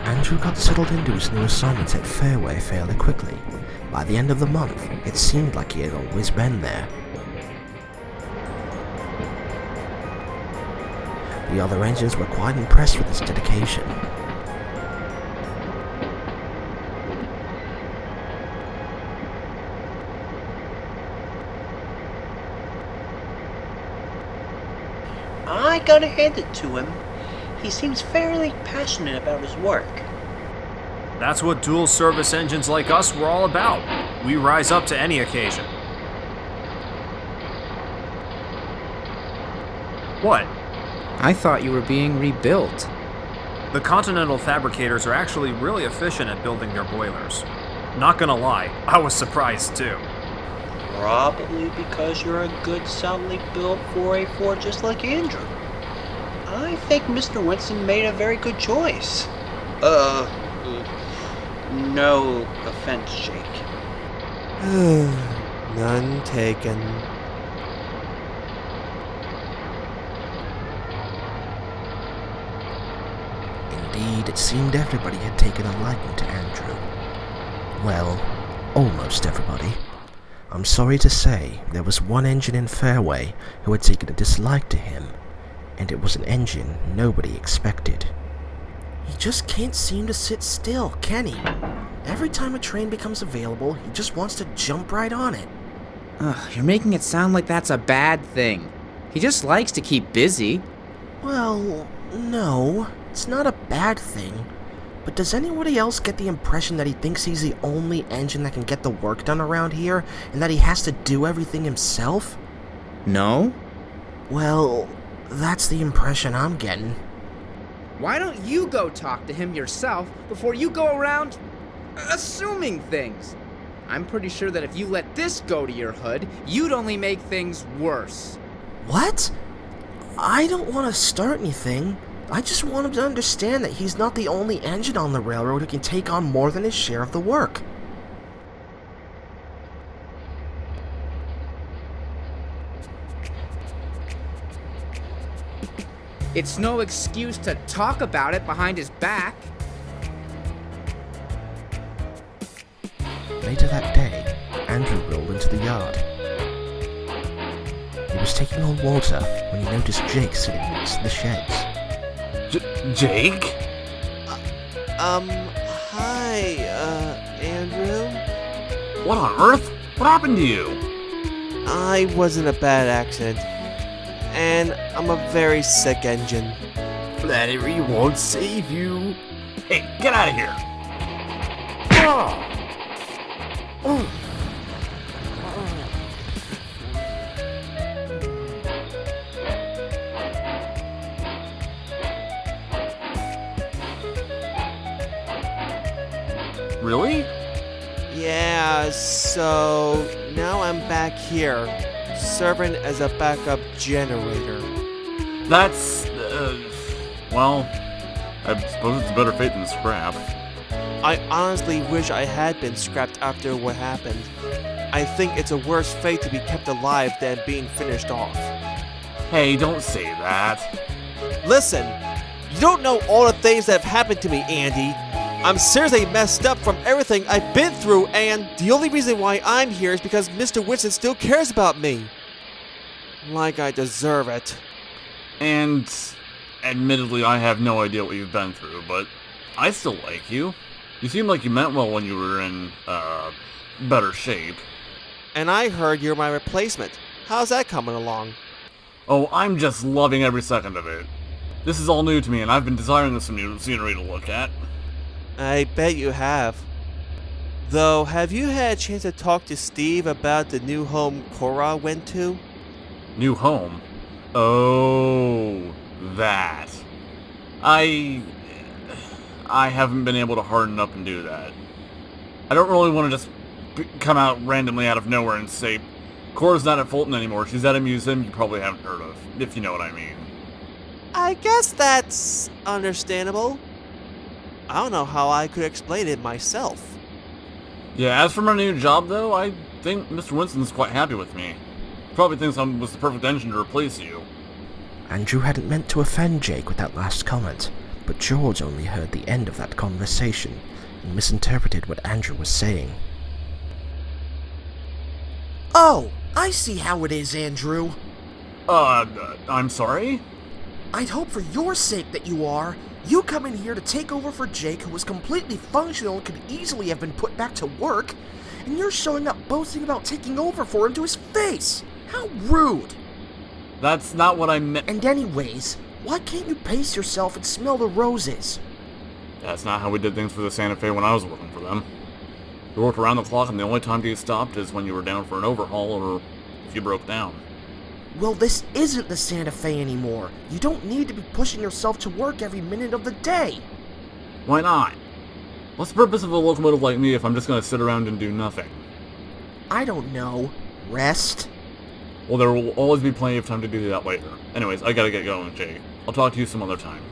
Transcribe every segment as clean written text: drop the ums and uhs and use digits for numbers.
Andrew got settled into his new assignments at Fairway fairly quickly. By the end of the month, it seemed like he had always been there. The other engines were quite impressed with his dedication. I gotta hand it to him. He seems fairly passionate about his work. That's what dual service engines like us were all about. We rise up to any occasion. What? I thought you were being rebuilt. The Continental fabricators are actually really efficient at building their boilers. Not gonna lie, I was surprised too. Probably because you're a good, solidly built 4A4 just like Andrew. I think Mr. Winston made a very good choice. No offense, Jake. None taken. Indeed, it seemed everybody had taken a liking to Andrew. Well, almost everybody. I'm sorry to say, there was one engine in Fairway who had taken a dislike to him, and it was an engine nobody expected. He just can't seem to sit still, can he? Every time a train becomes available, he just wants to jump right on it. Ugh, you're making it sound like that's a bad thing. He just likes to keep busy. Well, no, it's not a bad thing. But does anybody else get the impression that he thinks he's the only engine that can get the work done around here, and that he has to do everything himself? No? Well, that's the impression I'm getting. Why don't you go talk to him yourself before you go around assuming things? I'm pretty sure that if you let this go to your hood, you'd only make things worse. What? I don't want to start anything. I just want him to understand that he's not the only engine on the railroad who can take on more than his share of the work. It's no excuse to talk about it behind his back. Later that day, Andrew rolled into the yard. He was taking on water when he noticed Jake sitting next to the sheds. Jake? Hi, Andrew? What on earth? What happened to you? I was in a bad accident, and I'm a very sick engine. Flattery won't save you. Hey, get out of here! Really? Yeah, so now I'm back here, serving as a backup generator. That's, well, I suppose it's a better fate than scrap. I honestly wish I had been scrapped after what happened. I think it's a worse fate to be kept alive than being finished off. Hey, don't say that. Listen, you don't know all the things that have happened to me, Andy. I'm seriously messed up from everything I've been through, and the only reason why I'm here is because Mr. Winston still cares about me. Like I deserve it. And, admittedly, I have no idea what you've been through, but I still like you. You seem like you meant well when you were in, better shape. And I heard you're my replacement. How's that coming along? Oh, I'm just loving every second of it. This is all new to me, and I've been desiring some new scenery to look at. I bet you have. Though, have you had a chance to talk to Steve about the new home Cora went to? New home? Oh, that. I haven't been able to harden up and do that. I don't really want to just come out randomly out of nowhere and say, Cora's not at Fulton anymore, she's at a museum you probably haven't heard of, if you know what I mean. I guess that's understandable. I don't know how I could explain it myself. Yeah, as for my new job, though, I think Mr. Winston's quite happy with me. Probably thinks I was the perfect engine to replace you. Andrew hadn't meant to offend Jake with that last comment, but George only heard the end of that conversation and misinterpreted what Andrew was saying. Oh, I see how it is, Andrew. I'm sorry? I'd hope for your sake that you are. You come in here to take over for Jake, who was completely functional and could easily have been put back to work, and you're showing up boasting about taking over for him to his face. How rude. That's not what I meant. And anyways, why can't you pace yourself and smell the roses? That's not how we did things for the Santa Fe when I was working for them. We worked around the clock, and the only time you stopped is when you were down for an overhaul or if you broke down. Well, this isn't the Santa Fe anymore. You don't need to be pushing yourself to work every minute of the day. Why not? What's the purpose of a locomotive like me if I'm just gonna sit around and do nothing? I don't know. Rest? Well, there will always be plenty of time to do that later. Anyways, I gotta get going, Jake. I'll talk to you some other time.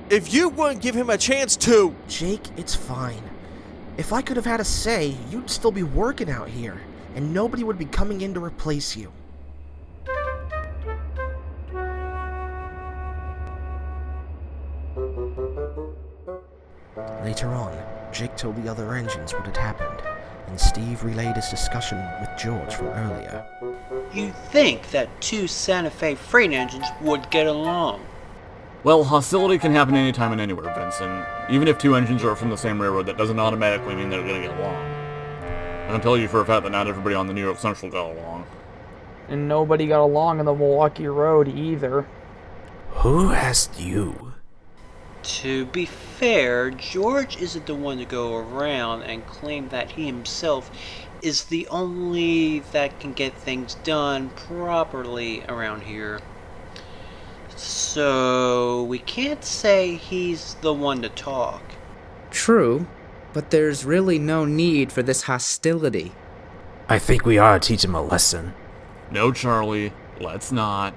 If you wouldn't give him a chance to... Jake, it's fine. If I could have had a say, you'd still be working out here, and nobody would be coming in to replace you. Later on, Jake told the other engines what had happened, and Steve relayed his discussion with George from earlier. You'd think that two Santa Fe freight engines would get along. Well, hostility can happen anytime and anywhere, Vincent. Even if two engines are from the same railroad, that doesn't automatically mean they're gonna get along. I can tell you for a fact that not everybody on the New York Central got along. And nobody got along on the Milwaukee Road either. Who asked you? To be fair, George isn't the one to go around and claim that he himself is the only that can get things done properly around here. So we can't say he's the one to talk. True, but there's really no need for this hostility. I think we ought to teach him a lesson. No, Charlie, let's not.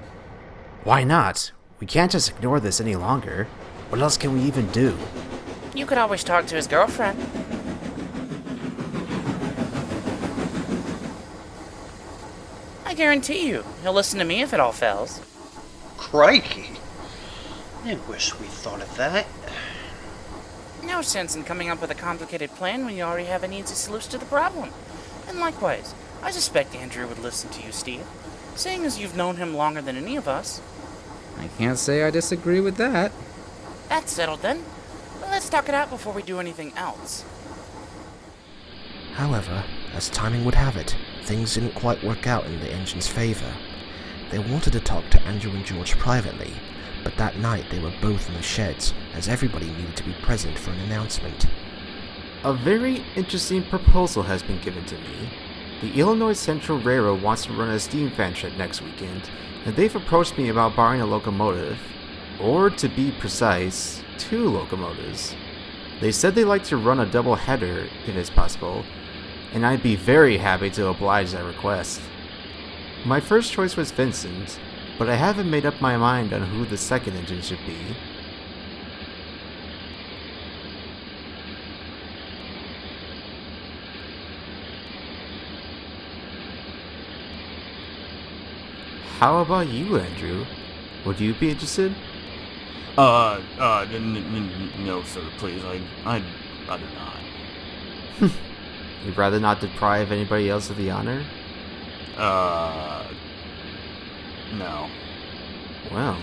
Why not? We can't just ignore this any longer. What else can we even do? You could always talk to his girlfriend. I guarantee you, he'll listen to me if it all fails. Crikey. I wish we thought of that. No sense in coming up with a complicated plan when you already have an easy solution to the problem. And likewise, I suspect Andrew would listen to you, Steve, seeing as you've known him longer than any of us. I can't say I disagree with that. That's settled then. But let's talk it out before we do anything else. However, as timing would have it, things didn't quite work out in the engine's favor. They wanted to talk to Andrew and George privately, but that night they were both in the sheds, as everybody needed to be present for an announcement. A very interesting proposal has been given to me. The Illinois Central Railroad wants to run a steam fan shed next weekend, and they've approached me about borrowing a locomotive. Or, to be precise, 2 locomotives. They said they'd like to run a double header, if it's possible, and I'd be very happy to oblige that request. My first choice was Vincent, but I haven't made up my mind on who the second engine should be. How about you, Andrew? Would you be interested? No, sir, please. I'd rather not. You'd rather not deprive anybody else of the honor? No. Well,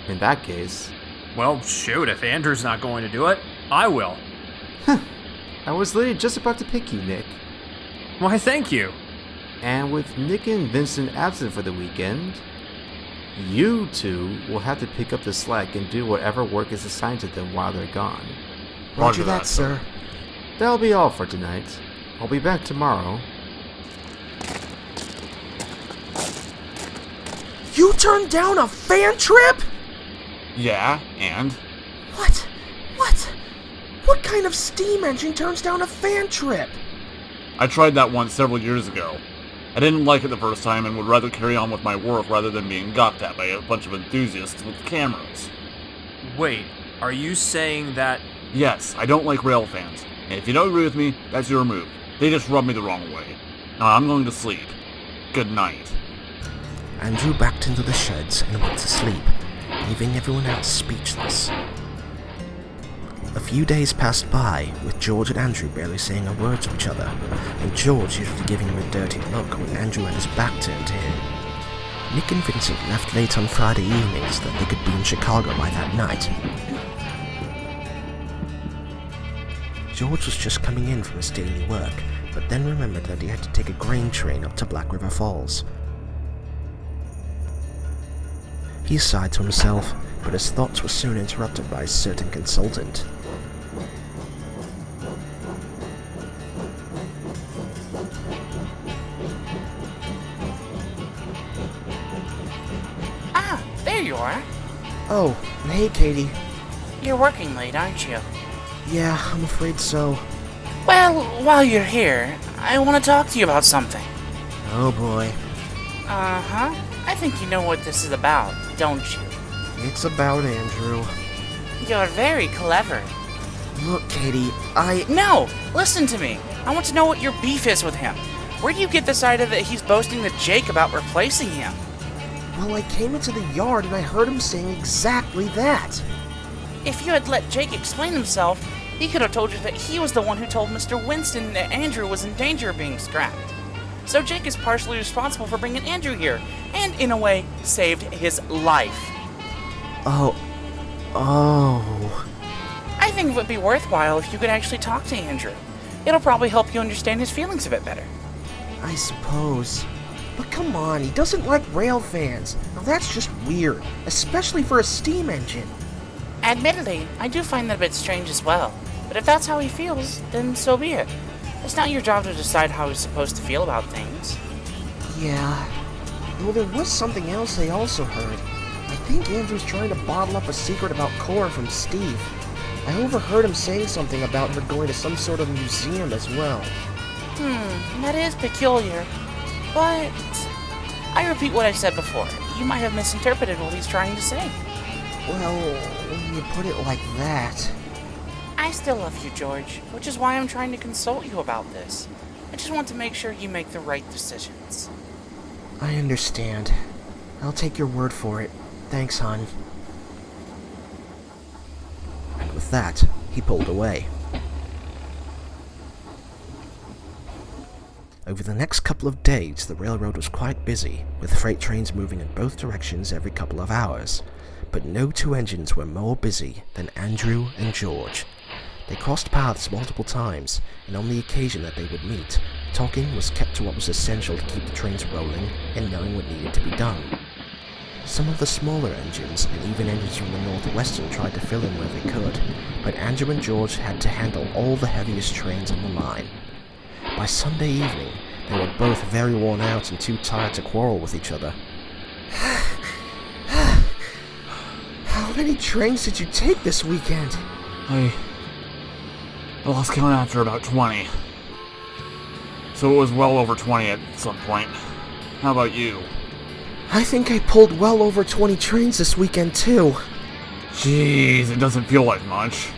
in that case... Well, shoot, if Andrew's not going to do it, I will. I was literally just about to pick you, Nick. Why, thank you. And with Nick and Vincent absent for the weekend, you two will have to pick up the slack and do whatever work is assigned to them while they're gone. Roger that, sir. That'll be all for tonight. I'll be back tomorrow. You turned down a fan trip? Yeah, and? What? What kind of steam engine turns down a fan trip? I tried that once several years ago. I didn't like it the first time and would rather carry on with my work rather than being gawked at by a bunch of enthusiasts with cameras. Wait, are you saying that... Yes, I don't like rail fans. And if you don't agree with me, that's your move. They just rub me the wrong way. Now I'm going to sleep. Good night. Andrew backed into the sheds and went to sleep, leaving everyone else speechless. A few days passed by, with George and Andrew barely saying a word to each other, and George usually giving him a dirty look when Andrew had his back turned to him. Nick and Vincent left late on Friday evening so that they could be in Chicago by that night. George was just coming in from his daily work, but then remembered that he had to take a grain train up to Black River Falls. He sighed to himself, but his thoughts were soon interrupted by a certain consultant. Ah, there you are. Oh, hey Katie. You're working late, aren't you? Yeah, I'm afraid so. Well, while you're here, I want to talk to you about something. Oh boy. Uh-huh. I think you know what this is about, don't you? It's about Andrew. You're very clever. Look, Katie, No! Listen to me. I want to know what your beef is with him. Where do you get this idea that he's boasting to Jake about replacing him? Well, I came into the yard and I heard him saying exactly that. If you had let Jake explain himself, he could have told you that he was the one who told Mr. Winston that Andrew was in danger of being scrapped. So Jake is partially responsible for bringing Andrew here, and in a way, saved his life. Oh. I think it would be worthwhile if you could actually talk to Andrew. It'll probably help you understand his feelings a bit better. I suppose. But come on, he doesn't like rail fans. Now that's just weird, especially for a steam engine. Admittedly, I do find that a bit strange as well. But if that's how he feels, then so be it. It's not your job to decide how he's supposed to feel about things. Yeah. Well, there was something else I also heard. I think Andrew's trying to bottle up a secret about Cora from Steve. I overheard him saying something about her going to some sort of museum as well. That is peculiar. But I repeat what I said before. You might have misinterpreted what he's trying to say. Well, when you put it like that... I still love you, George, which is why I'm trying to consult you about this. I just want to make sure you make the right decisions. I understand. I'll take your word for it. Thanks, hon. And with that, he pulled away. Over the next couple of days, the railroad was quite busy, with freight trains moving in both directions every couple of hours. But no two engines were more busy than Andrew and George. They crossed paths multiple times, and on the occasion that they would meet, talking was kept to what was essential to keep the trains rolling and knowing what needed to be done. Some of the smaller engines, and even engines from the Northwestern, tried to fill in where they could, but Andrew and George had to handle all the heaviest trains on the line. By Sunday evening, they were both very worn out and too tired to quarrel with each other. How many trains did you take this weekend? I lost count after about 20. So it was well over 20 at some point. How about you? I think I pulled well over 20 trains this weekend too. Jeez, it doesn't feel like much.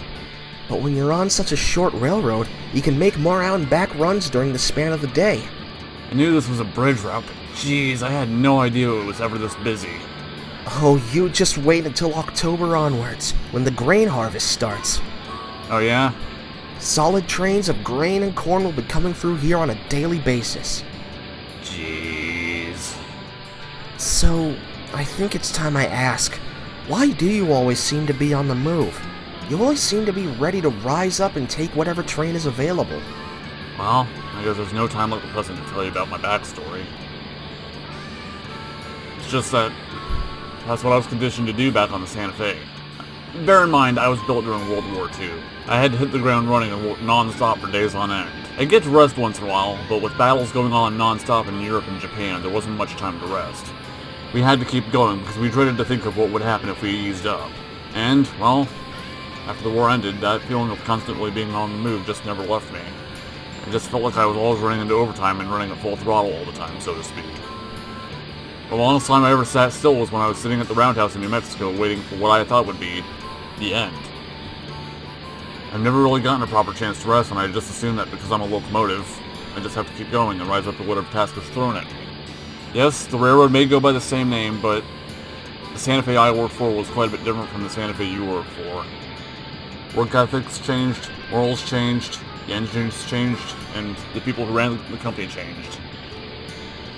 But when you're on such a short railroad, you can make more out and back runs during the span of the day. I knew this was a bridge route, but jeez, I had no idea it was ever this busy. Oh, you just wait until October onwards, when the grain harvest starts. Oh yeah? Solid trains of grain and corn will be coming through here on a daily basis. Jeez. So, I think it's time I ask, why do you always seem to be on the move? You always seem to be ready to rise up and take whatever train is available. Well, I guess there's no time like the present to tell you about my backstory. It's just that that's what I was conditioned to do back on the Santa Fe. Bear in mind, I was built during World War II. I had to hit the ground running and work non-stop for days on end. I'd get to rest once in a while, but with battles going on non-stop in Europe and Japan, there wasn't much time to rest. We had to keep going because we dreaded to think of what would happen if we eased up. And, well, after the war ended, that feeling of constantly being on the move just never left me. It just felt like I was always running into overtime and running at full throttle all the time, so to speak. The longest time I ever sat still was when I was sitting at the roundhouse in New Mexico waiting for what I thought would be The end. I've never really gotten a proper chance to rest, and I just assume that because I'm a locomotive, I just have to keep going and rise up to whatever task is thrown at me. Yes, the railroad may go by the same name, but the Santa Fe I worked for was quite a bit different from the Santa Fe you worked for. Work ethics changed, morals changed, the engines changed, and the people who ran the company changed.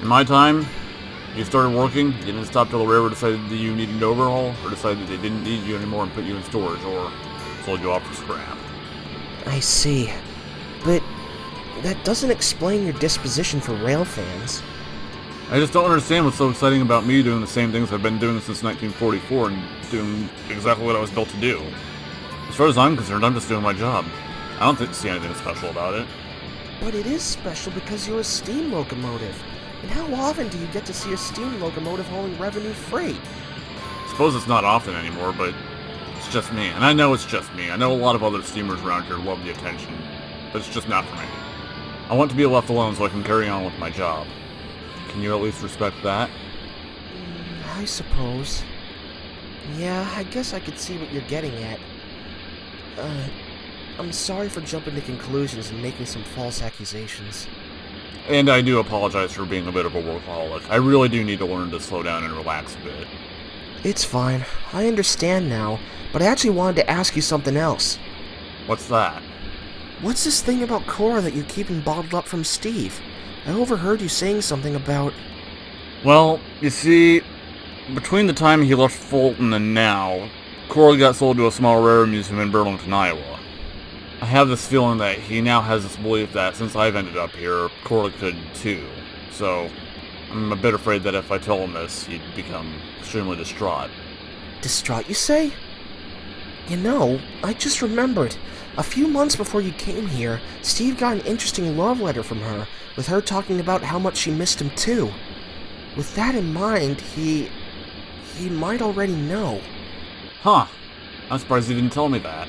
In my time, you started working, you didn't stop till the railroad decided that you needed an overhaul, or decided they didn't need you anymore and put you in storage, or sold you off for scrap. I see. But that doesn't explain your disposition for rail fans. I just don't understand what's so exciting about me doing the same things I've been doing since 1944 and doing exactly what I was built to do. As far as I'm concerned, I'm just doing my job. I don't see anything special about it. But it is special because you're a steam locomotive. And how often do you get to see a steam locomotive hauling revenue freight? I suppose it's not often anymore, but it's just me. And I know it's just me. I know a lot of other steamers around here love the attention, but it's just not for me. I want to be left alone so I can carry on with my job. Can you at least respect that? I suppose. Yeah, I guess I could see what you're getting at. I'm sorry for jumping to conclusions and making some false accusations. And I do apologize for being a bit of a workaholic. I really do need to learn to slow down and relax a bit. It's fine. I understand now, but I actually wanted to ask you something else. What's that? What's this thing about Cora that you're keeping bottled up from Steve? I overheard you saying something about... Well, you see, between the time he left Fulton and now, Cora got sold to a small railroad museum in Burlington, Iowa. I have this feeling that he now has this belief that since I've ended up here, Cora could too. So, I'm a bit afraid that if I tell him this, he'd become extremely distraught. Distraught, you say? You know, I just remembered. A few months before you came here, Steve got an interesting love letter from her, with her talking about how much she missed him too. With that in mind, he might already know. Huh. I'm surprised he didn't tell me that.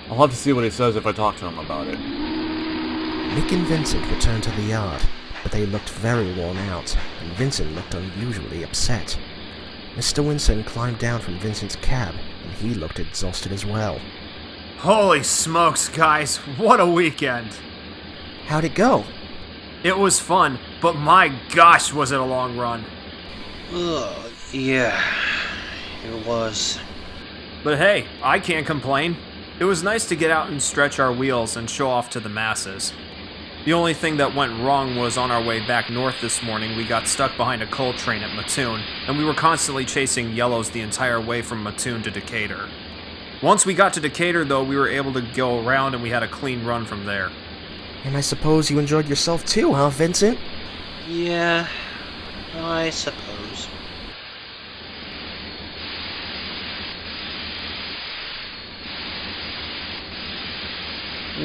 I'll have to see what he says if I talk to him about it. Nick and Vincent returned to the yard, but they looked very worn out, and Vincent looked unusually upset. Mr. Winson climbed down from Vincent's cab, and he looked exhausted as well. Holy smokes, guys, what a weekend! How'd it go? It was fun, but my gosh, was it a long run. Yeah, it was. But hey, I can't complain. It was nice to get out and stretch our wheels and show off to the masses. The only thing that went wrong was on our way back north this morning, we got stuck behind a coal train at Mattoon, and we were constantly chasing yellows the entire way from Mattoon to Decatur. Once we got to Decatur, though, we were able to go around and we had a clean run from there. And I suppose you enjoyed yourself too, huh, Vincent? Yeah, I suppose.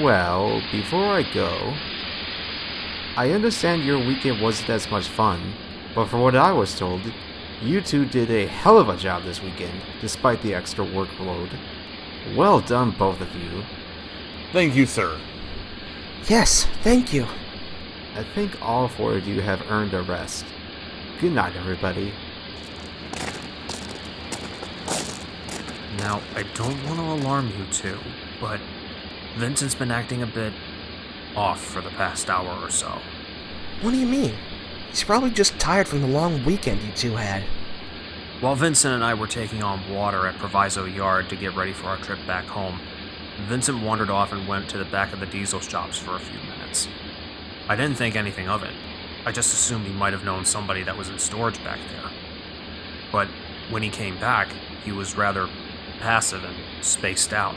Well, before I go, I understand your weekend wasn't as much fun, but from what I was told, you two did a hell of a job this weekend, despite the extra workload. Well done, both of you. Thank you, sir. Yes, thank you. I think all four of you have earned a rest. Good night, everybody. Now, I don't want to alarm you two, but Vincent's been acting a bit off for the past hour or so. What do you mean? He's probably just tired from the long weekend you two had. While Vincent and I were taking on water at Proviso Yard to get ready for our trip back home, Vincent wandered off and went to the back of the diesel shops for a few minutes. I didn't think anything of it. I just assumed he might have known somebody that was in storage back there. But when he came back, he was rather passive and spaced out.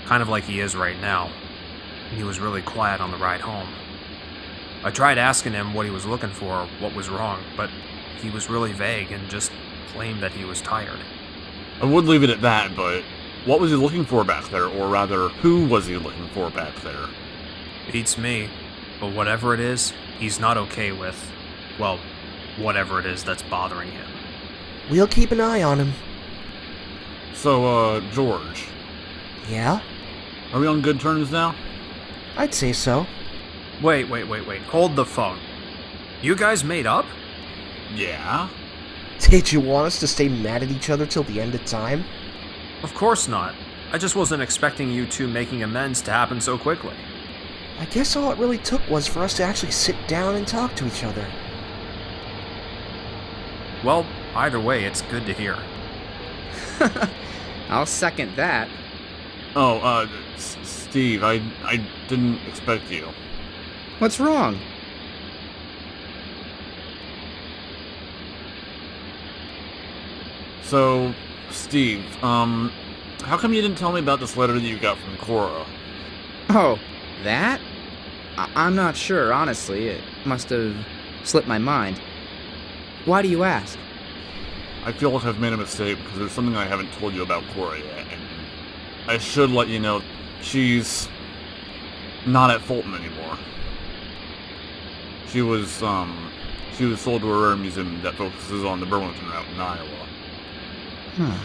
Kind of like he is right now. He was really quiet on the ride home. I tried asking him what he was looking for or what was wrong, but he was really vague and just claimed that he was tired. I would leave it at that, but what was he looking for back there? Or rather, who was he looking for back there? Beats me, but whatever it is, he's not okay with, well, whatever it is that's bothering him. We'll keep an eye on him. So, George. Yeah? Are we on good terms now? I'd say so. Wait. Hold the phone. You guys made up? Yeah? Did you want us to stay mad at each other till the end of time? Of course not. I just wasn't expecting you two making amends to happen so quickly. I guess all it really took was for us to actually sit down and talk to each other. Well, either way, it's good to hear. I'll second that. Oh, Steve, I didn't expect you. What's wrong? So, Steve, how come you didn't tell me about this letter that you got from Cora? Oh, that? I'm not sure, honestly. It must have slipped my mind. Why do you ask? I feel like I've made a mistake because there's something I haven't told you about Cora yet, and I should let you know she's not at Fulton anymore. She was sold to a rare museum that focuses on the Burlington route in Iowa. Huh.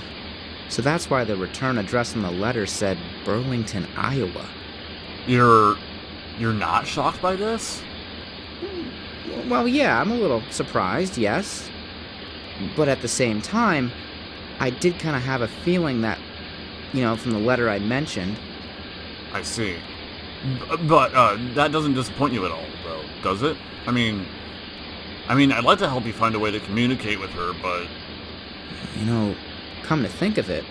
So that's why the return address on the letter said Burlington, Iowa. You're not shocked by this? Well, yeah, I'm a little surprised, yes. But at the same time, I did kind of have a feeling that, from the letter I mentioned. I see. But that doesn't disappoint you at all, though, does it? I mean, I'd like to help you find a way to communicate with her, but... Come to think of it,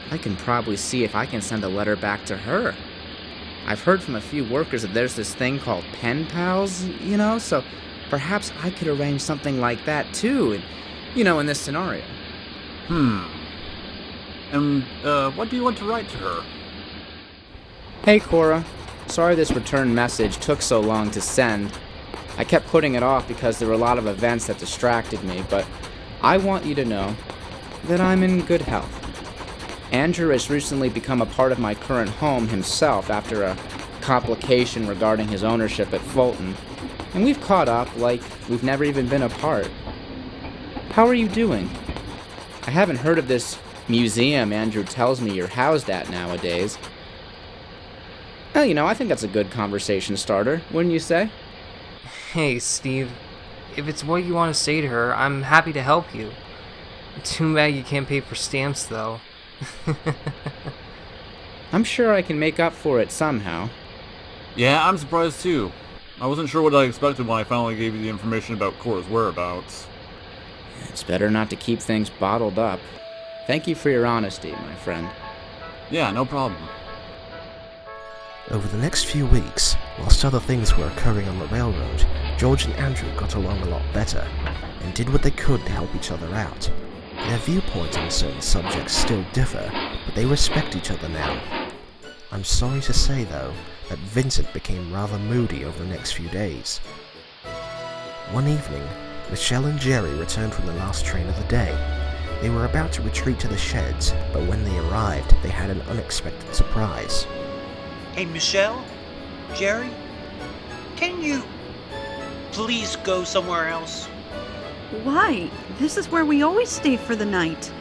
I can probably see if I can send a letter back to her. I've heard from a few workers that there's this thing called pen pals, so perhaps I could arrange something like that too, in this scenario. And, what do you want to write to her? Hey, Cora. Sorry this return message took so long to send. I kept putting it off because there were a lot of events that distracted me, but I want you to know that I'm in good health. Andrew has recently become a part of my current home himself after a complication regarding his ownership at Fulton, and we've caught up like we've never even been apart. How are you doing? I haven't heard of this museum Andrew tells me you're housed at nowadays. Well, I think that's a good conversation starter, wouldn't you say? Hey, Steve. If it's what you want to say to her, I'm happy to help you. Too bad you can't pay for stamps, though. I'm sure I can make up for it somehow. Yeah, I'm surprised too. I wasn't sure what I expected when I finally gave you the information about Cora's whereabouts. It's better not to keep things bottled up. Thank you for your honesty, my friend. Yeah, no problem. Over the next few weeks, whilst other things were occurring on the railroad, George and Andrew got along a lot better, and did what they could to help each other out. Their viewpoints on certain subjects still differ, but they respect each other now. I'm sorry to say, though, that Vincent became rather moody over the next few days. One evening, Michelle and Jerry returned from the last train of the day. They were about to retreat to the sheds, but when they arrived, they had an unexpected surprise. Hey, Michelle? Jerry? Can you please go somewhere else? Why? This is where we always stay for the night.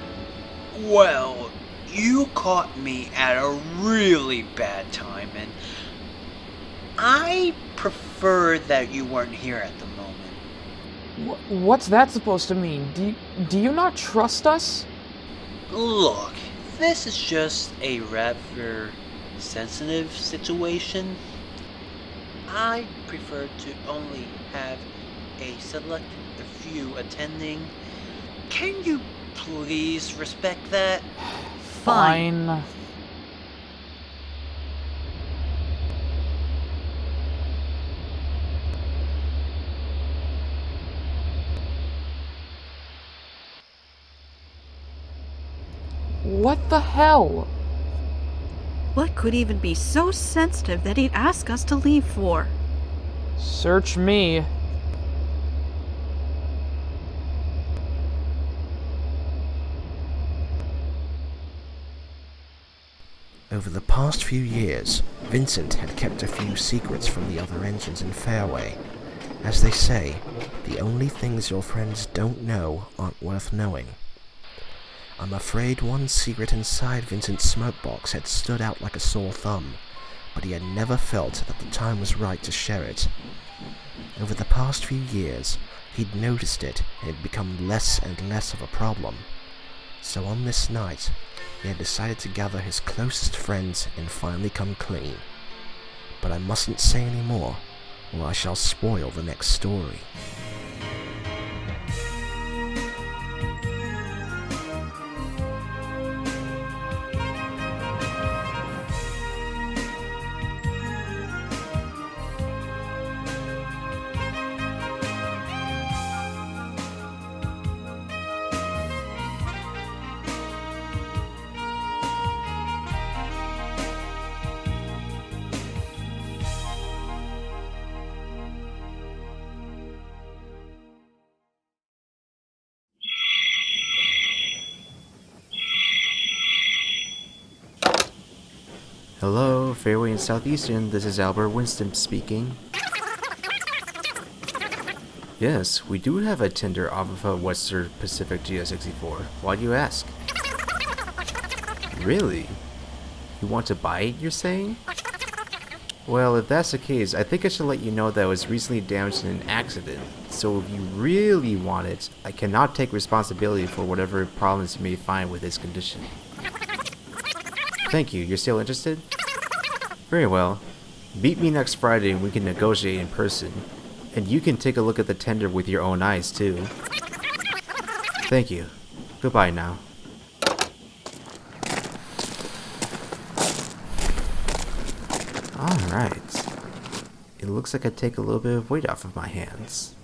Well, you caught me at a really bad time, and I prefer that you weren't here at the moment. What's that supposed to mean? Do you not trust us? Look, this is just a rather sensitive situation. I prefer to only have a select few attending. Can you please respect that? Fine. What the hell? What could even be so sensitive that he'd ask us to leave for? Search me. Over the past few years, Vincent had kept a few secrets from the other engines in Fairway. As they say, the only things your friends don't know aren't worth knowing. I'm afraid one secret inside Vincent's smokebox had stood out like a sore thumb, but he had never felt that the time was right to share it. Over the past few years, he'd noticed it and it had become less and less of a problem. So on this night, he had decided to gather his closest friends and finally come clean. But I mustn't say any more, or I shall spoil the next story. Hello, Fairway and Southeastern, this is Albert Winston speaking. Yes, we do have a tender off of a Western Pacific GS64. Why do you ask? Really? You want to buy it, you're saying? Well, if that's the case, I think I should let you know that it was recently damaged in an accident. So if you really want it, I cannot take responsibility for whatever problems you may find with its condition. Thank you, you're still interested? Very well. Meet me next Friday and we can negotiate in person. And you can take a look at the tender with your own eyes, too. Thank you. Goodbye now. Alright. It looks like I take a little bit of weight off of my hands.